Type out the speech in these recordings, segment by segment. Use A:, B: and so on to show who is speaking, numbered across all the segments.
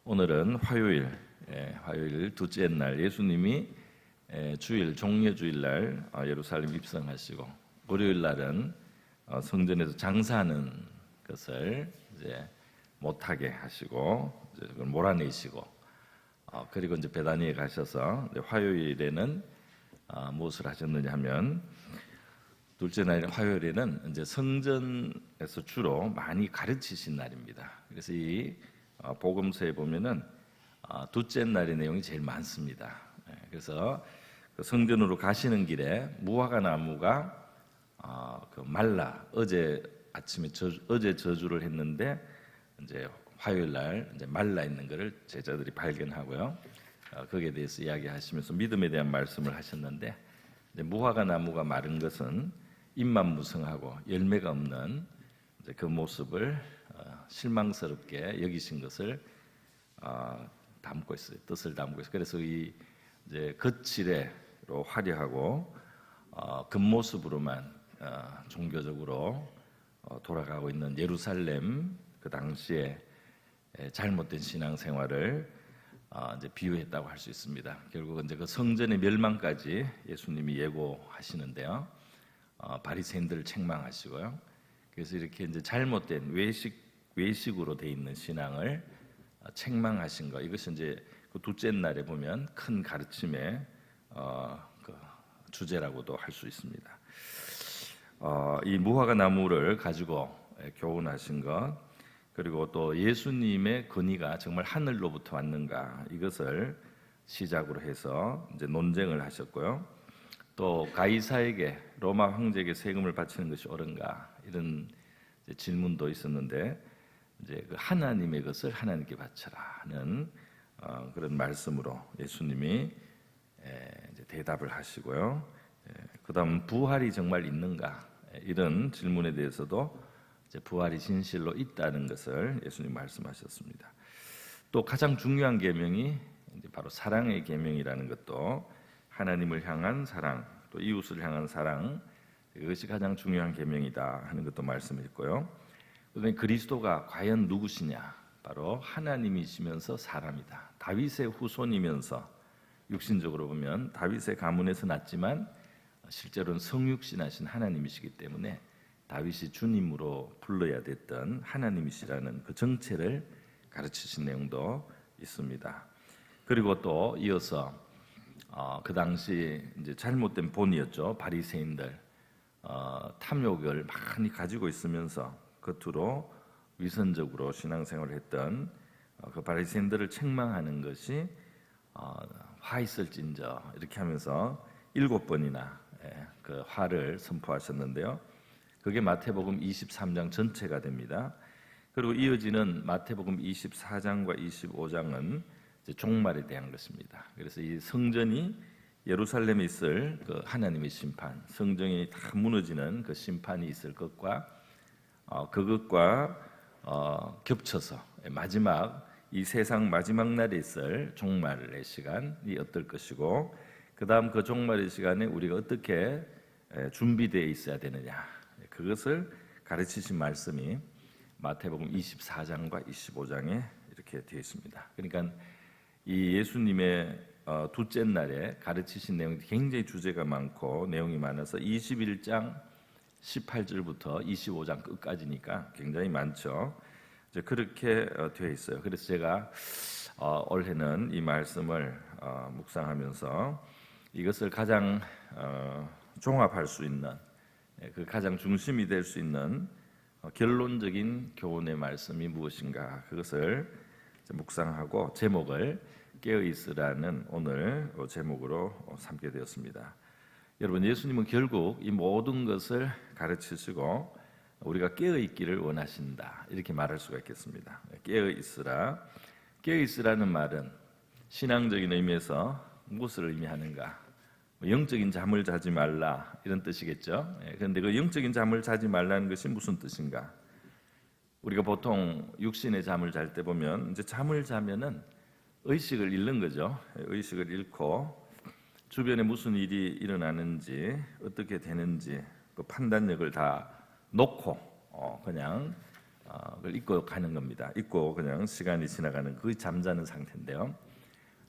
A: 오늘은 화요일, 화요일 둘째 날 예수님이 주일 종려주일 날 예루살렘 입성하시고 월요일 날은 성전에서 장사하는 것을 이제 못하게 하시고 이제 그걸 몰아내시고 그리고 이제 베다니에 가셔서 화요일에는 무엇을 하셨느냐 하면 둘째 날 화요일에는 이제 성전에서 주로 많이 가르치신 날입니다. 그래서 이 복음서에 보면은 둘째 날의 내용이 제일 많습니다. 그래서 그 성전으로 가시는 길에 무화과 나무가 말라 어제 아침에 어제 저주를 했는데 이제 화요일 날 이제 말라 있는 것을 제자들이 발견하고요. 거기에 대해서 이야기하시면서 믿음에 대한 말씀을 하셨는데 이제 무화과 나무가 마른 것은 잎만 무성하고 열매가 없는 이제 그 모습을 실망스럽게 여기신 것을 담고 있어요. 뜻을 담고 있어요. 그래서 이 이제 겉칠에로 화려하고 겉모습으로만 종교적으로 돌아가고 있는 예루살렘 그 당시에 잘못된 신앙생활을 이제 비유했다고 할 수 있습니다. 결국은 이제 그 성전의 멸망까지 예수님이 예고하시는데요. 바리새인들을 책망하시고요. 그래서 이렇게 이제 잘못된 외식으로 돼 있는 신앙을 책망하신 거. 이것이 이제 그 둘째 날에 보면 큰 가르침의 그 주제라고도 할 수 있습니다. 이 무화과 나무를 가지고 교훈하신 것, 그리고 또 예수님의 권위가 정말 하늘로부터 왔는가 이것을 시작으로 해서 이제 논쟁을 하셨고요. 또 가이사에게 로마 황제에게 세금을 바치는 것이 옳은가 이런 질문도 있었는데 이제 그 하나님의 것을 하나님께 바쳐라 하는 그런 말씀으로 예수님이 이제 대답을 하시고요. 그다음 부활이 정말 있는가 이런 질문에 대해서도 이제 부활이 진실로 있다는 것을 예수님 말씀하셨습니다. 또 가장 중요한 계명이 이제 바로 사랑의 계명이라는 것도 하나님을 향한 사랑, 또 이웃을 향한 사랑 이것이 가장 중요한 계명이다 하는 것도 말씀했고요. 그다음에 그리스도가 과연 누구시냐? 바로 하나님이시면서 사람이다. 다윗의 후손이면서 육신적으로 보면 다윗의 가문에서 났지만 실제로는 성육신하신 하나님이시기 때문에 다윗이 주님으로 불러야 됐던 하나님이시라는 그 정체를 가르치신 내용도 있습니다. 그리고 또 이어서 그 당시 이제 잘못된 본이었죠. 바리새인들 탐욕을 많이 가지고 있으면서 겉으로 위선적으로 신앙생활을 했던 그 바리새인들을 책망하는 것이 화 있을진저 이렇게 하면서 7번이나 그 화를 선포하셨는데요. 그게 마태복음 23장 전체가 됩니다. 그리고 이어지는 마태복음 24장과 25장은 종말에 대한 것입니다. 그래서 이 성전이 예루살렘에 있을 그 하나님의 심판, 성전이 다 무너지는 그 심판이 있을 것과 그것과 겹쳐서 마지막 이 세상 마지막 날에 있을 종말의 시간이 어떨 것이고 그 다음 그 종말의 시간에 우리가 어떻게 준비되어 있어야 되느냐 그것을 가르치신 말씀이 마태복음 24장과 25장에 이렇게 되어 있습니다. 그러니까 이 예수님의 둘째 날에 가르치신 내용이 굉장히 주제가 많고 내용이 많아서 21장 18절부터 25장 끝까지니까 굉장히 많죠. 이제 그렇게 되어 있어요. 그래서 제가 올해는 이 말씀을 묵상하면서 이것을 가장 종합할 수 있는 그 가장 중심이 될 수 있는 결론적인 교훈의 말씀이 무엇인가 그것을 묵상하고 제목을 깨어있으라는 오늘 제목으로 삼게 되었습니다. 여러분 예수님은 결국 이 모든 것을 가르치시고 우리가 깨어있기를 원하신다 이렇게 말할 수가 있겠습니다. 깨어있으라. 깨어있으라는 말은 신앙적인 의미에서 무엇을 의미하는가? 영적인 잠을 자지 말라 이런 뜻이겠죠. 그런데 그 영적인 잠을 자지 말라는 것이 무슨 뜻인가? 우리가 보통 육신의 잠을 잘 때 보면 이제 잠을 자면은 의식을 잃는 거죠. 의식을 잃고 주변에 무슨 일이 일어나는지 어떻게 되는지 그 판단력을 다 놓고 그냥 그걸 잊고 가는 겁니다. 잊고 그냥 시간이 지나가는 그 잠자는 상태인데요.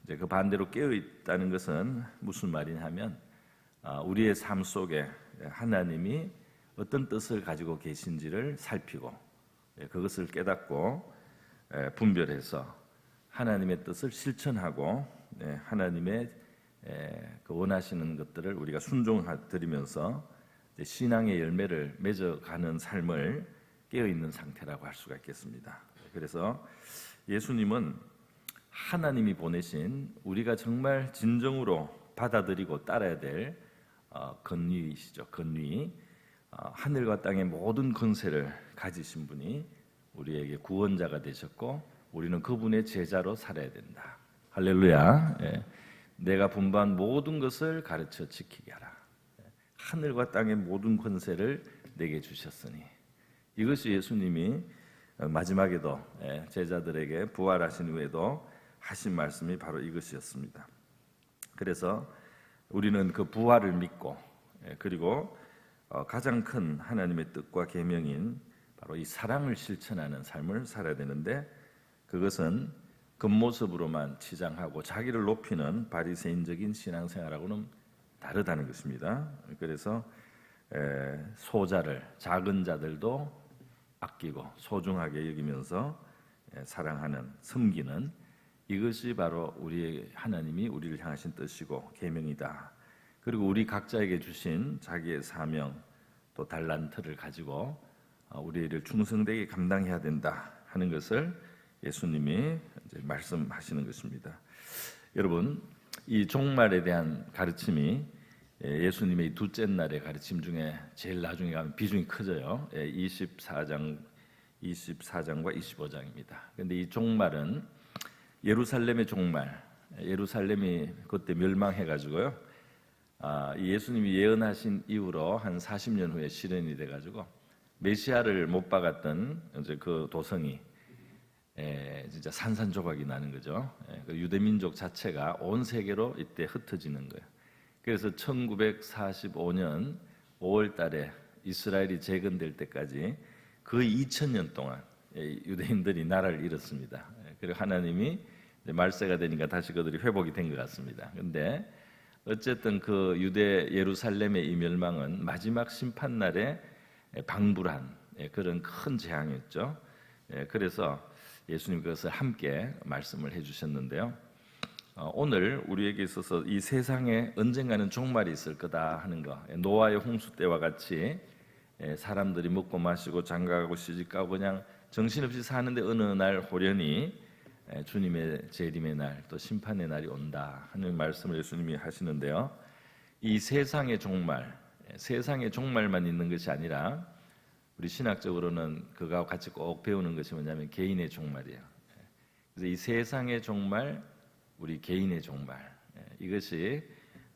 A: 이제 그 반대로 깨어 있다는 것은 무슨 말이냐 하면 우리의 삶 속에 하나님이 어떤 뜻을 가지고 계신지를 살피고 그것을 깨닫고 분별해서 하나님의 뜻을 실천하고 하나님의 그 원하시는 것들을 우리가 순종드리면서 신앙의 열매를 맺어가는 삶을 깨어있는 상태라고 할 수가 있겠습니다. 그래서 예수님은 하나님이 보내신 우리가 정말 진정으로 받아들이고 따라야 될 권위이시죠. 권위. 하늘과 땅의 모든 권세를 가지신 분이 우리에게 구원자가 되셨고 우리는 그분의 제자로 살아야 된다. 할렐루야. 내가 분부한 모든 것을 가르쳐 지키게 하라. 하늘과 땅의 모든 권세를 내게 주셨으니 이것이 예수님이 마지막에도 제자들에게 부활하신 후에도 하신 말씀이 바로 이것이었습니다. 그래서 우리는 그 부활을 믿고 그리고 가장 큰 하나님의 뜻과 계명인 바로 이 사랑을 실천하는 삶을 살아야 되는데 그것은 겉모습으로만 치장하고 자기를 높이는 바리새인적인 신앙생활하고는 다르다는 것입니다. 그래서 소자를 작은 자들도 아끼고 소중하게 여기면서 사랑하는 섬기는 이것이 바로 우리의 하나님이 우리를 향하신 뜻이고 계명이다. 그리고 우리 각자에게 주신 자기의 사명 또 달란트를 가지고 우리를 충성되게 감당해야 된다 하는 것을 예수님이 이제 말씀하시는 것입니다. 여러분, 이 종말에 대한 가르침이 예수님의 둘째 날의 가르침 중에 제일 나중에 가면 비중이 커져요. 24장과 25장입니다. 그런데 이 종말은 예루살렘의 종말, 예루살렘이 그때 멸망해가지고요. 예수님이 예언하신 이후로 한 40년 후에 실현이 돼가지고 메시아를 못 박았던 이제 그 도성이 진짜 산산조각이 나는 거죠. 그 유대 민족 자체가 온 세계로 이때 흩어지는 거예요. 그래서 1945년 5월 달에 이스라엘이 재건될 때까지 거의 2000년 동안 유대인들이 나라를 잃었습니다. 그리고 하나님이 말세가 되니까 다시 그들이 회복이 된 것 같습니다. 그런데 어쨌든 그 유대 예루살렘의 이 멸망은 마지막 심판날에 방불한 그런 큰 재앙이었죠. 그래서 예수님 그것을 함께 말씀을 해주셨는데요. 오늘 우리에게 있어서 이 세상에 언젠가는 종말이 있을 거다 하는 거, 노아의 홍수 때와 같이 사람들이 먹고 마시고 장가가고 시집가고 그냥 정신없이 사는데 어느 날 호련히 주님의 재림의 날 또 심판의 날이 온다 하는 말씀을 예수님이 하시는데요. 이 세상의 종말, 세상의 종말만 있는 것이 아니라 우리 신학적으로는 그거와 같이 꼭 배우는 것이 뭐냐면 개인의 종말이에요. 그래서 이 세상의 종말, 우리 개인의 종말, 이것이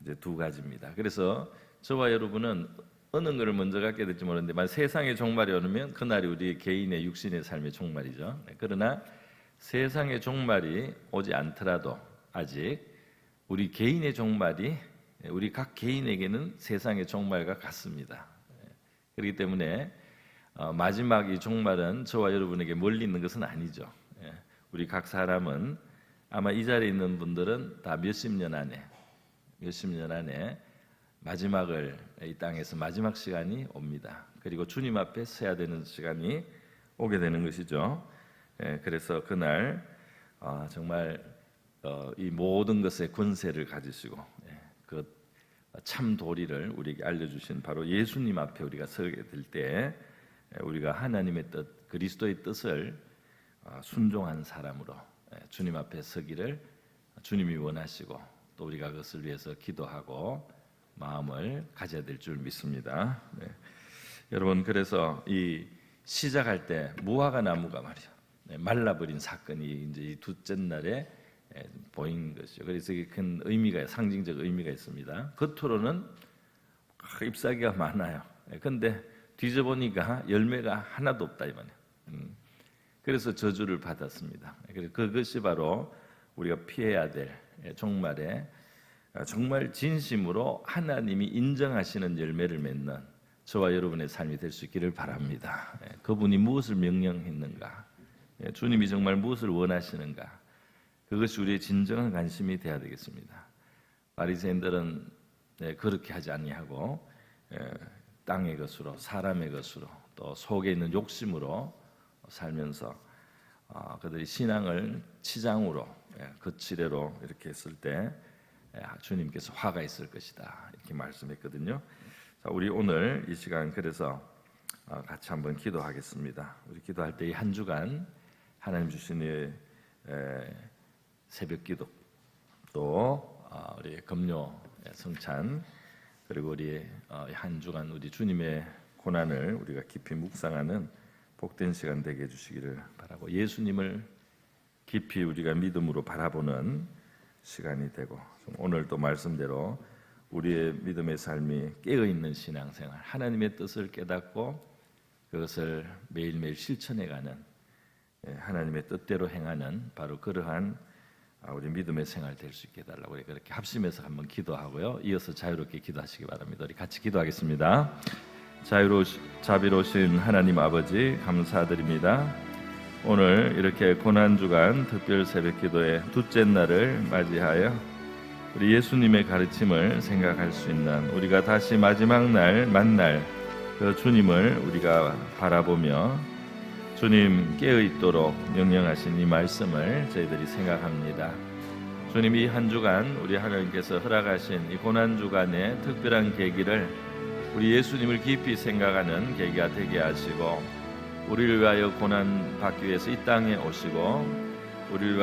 A: 이제 두 가지입니다. 그래서 저와 여러분은 어느 것을 먼저 갖게 될지 모르는데 만약 세상의 종말이 오면 그날이 우리 개인의 육신의 삶의 종말이죠. 그러나 세상의 종말이 오지 않더라도 아직 우리 개인의 종말이 우리 각 개인에게는 세상의 종말과 같습니다. 그렇기 때문에 마지막 이 종말은 저와 여러분에게 멀리 있는 것은 아니죠. 우리 각 사람은 아마 이 자리에 있는 분들은 다 몇십 년 안에 마지막을 이 땅에서 마지막 시간이 옵니다. 그리고 주님 앞에 서야 되는 시간이 오게 되는 것이죠. 그래서 그날 정말 이 모든 것의 권세를 가지시고 그 참 도리를 우리에게 알려주신 바로 예수님 앞에 우리가 서게 될 때 우리가 하나님의 뜻, 그리스도의 뜻을 순종한 사람으로 주님 앞에 서기를 주님이 원하시고 또 우리가 그것을 위해서 기도하고 마음을 가져야 될 줄 믿습니다. 여러분, 그래서 이 시작할 때 무화과 나무가 말이야 말라버린 사건이 이제 이 둘째 날에 보인 것이죠. 그래서 이게 큰 의미가, 상징적 의미가 있습니다. 겉으로는 잎사귀가 많아요. 그런데 뒤져보니까 열매가 하나도 없다 이 말이에요. 그래서 저주를 받았습니다. 그래서 그것이 바로 우리가 피해야 될 종말에 정말 진심으로 하나님이 인정하시는 열매를 맺는 저와 여러분의 삶이 될 수 있기를 바랍니다. 그분이 무엇을 명령했는가, 주님이 정말 무엇을 원하시는가, 그것이 우리의 진정한 관심이 되어야 되겠습니다. 바리새인들은 그렇게 하지 아니하고 땅의 것으로, 사람의 것으로, 또 속에 있는 욕심으로 살면서 그들이 신앙을 치장으로, 거칠애로 이렇게 했을 때 주님께서 화가 있을 것이다, 이렇게 말씀했거든요. 자, 우리 오늘 이 시간 그래서 같이 한번 기도하겠습니다. 우리 기도할 때 이 한 주간 하나님 주신 이 새벽 기도, 또 우리 금요 성찬, 그리고 우리 한 주간 우리 주님의 고난을 우리가 깊이 묵상하는 복된 시간 되게 해주시기를 바라고, 예수님을 깊이 우리가 믿음으로 바라보는 시간이 되고, 오늘 또 말씀대로 우리의 믿음의 삶이 깨어있는 신앙생활, 하나님의 뜻을 깨닫고 그것을 매일매일 실천해가는, 하나님의 뜻대로 행하는 바로 그러한 우리 믿음의 생활 될 수 있게 해달라고, 그렇게 합심해서 한번 기도하고요. 이어서 자유롭게 기도하시기 바랍니다. 우리 같이 기도하겠습니다. 자비로우신 하나님 아버지, 감사드립니다. 오늘 이렇게 고난주간 특별 새벽기도의 둘째 날을 맞이하여 우리 예수님의 가르침을 생각할 수 있는, 우리가 다시 마지막 날 만날 그 주님을 우리가 바라보며 주님 깨어있도록 명령하신 이 말씀을 저희들이 생각합니다. 주님, 이 한 주간 우리 하나님께서 허락하신 이 고난주간의 특별한 계기를 우리 예수님을 깊이 생각하는 계기가 되게 하시고, 우리를 위하여 고난 받기 위해서 이 땅에 오시고 우리를 위하여